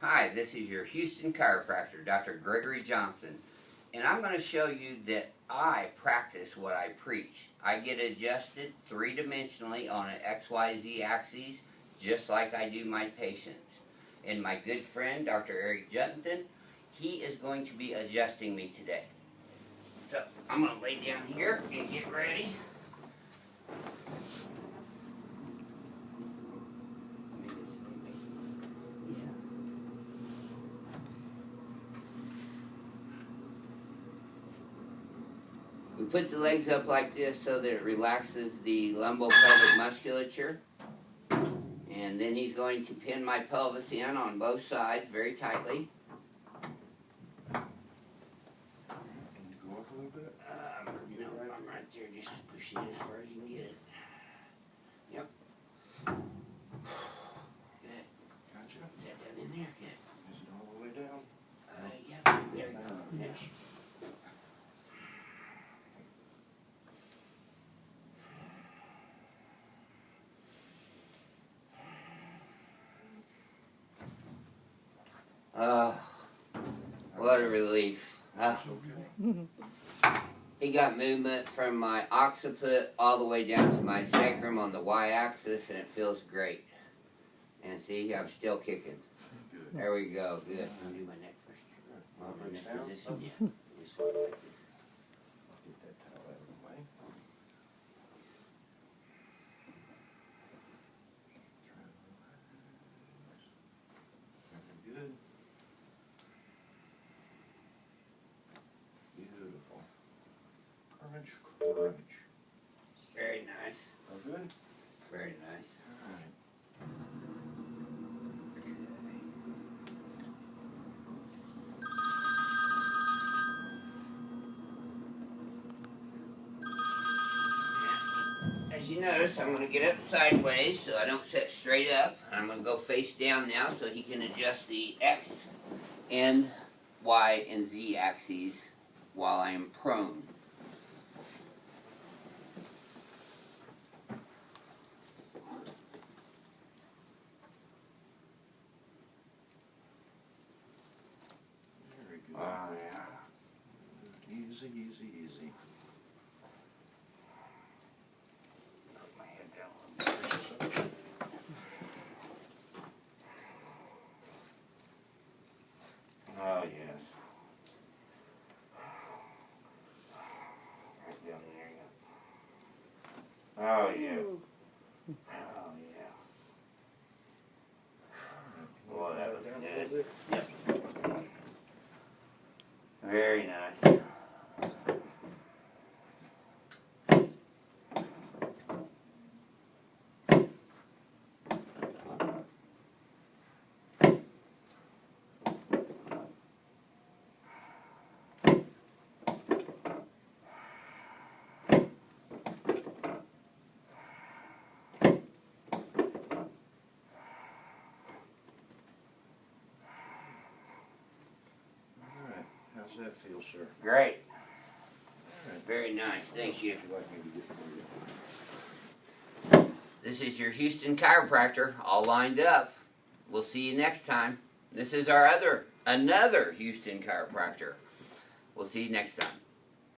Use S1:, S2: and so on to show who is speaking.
S1: Hi, this is your Houston chiropractor, Dr. Gregory Johnson, and I'm going to show you that I practice what I preach. I get adjusted three-dimensionally on an XYZ axis, just like I do my patients. And my good friend, Dr. Eric Jutton, he is going to be adjusting me today. So I'm going to lay down here and get ready. We put the legs up like this so that it relaxes the lumbopelvic musculature. And then he's going to pin my pelvis in on both sides very tightly.
S2: Can you go up a little bit?
S1: No, I'm right there, just push it as far as you can get it. Yep. Good.
S2: Gotcha.
S1: Is that down in there? Good.
S2: Is it all the way down?
S1: Yeah, there we go. Yes. Oh, what a relief.
S2: It's okay.
S1: He got movement from my occiput all the way down to my sacrum on the y-axis, and it feels great. And see, I'm still kicking.
S2: Good.
S1: There we go. Good. I'm gonna do my neck first.
S2: Sure.
S1: Well, in this
S2: Down.
S1: position, yeah. Just sort of like this.
S2: Get that towel out of the way. Try to relax. Very good. Beautiful. Crunch, crunch.
S1: Very nice.
S2: All good?
S1: Very nice.
S2: All right.
S1: As you notice, I'm going to get up sideways so I don't sit straight up. I'm going to go face down now so he can adjust the X and Y and Z axes while I am prone.
S2: Very good.
S1: Yeah.
S2: Easy, easy, easy.
S1: Put my head down a little bit. Oh, yes. Right down there. Oh, yeah. Oh, yeah. Boy, that was
S2: Down a
S1: good.
S2: little bit.
S1: Yep. Very nice.
S2: All right. How's that feel, sir?
S1: Great.
S2: All right.
S1: Very nice. Thank you.
S2: What would you like me to get for you?
S1: This is your Houston chiropractor, all lined up. We'll see you next time. This is our another Houston chiropractor. We'll see you next time.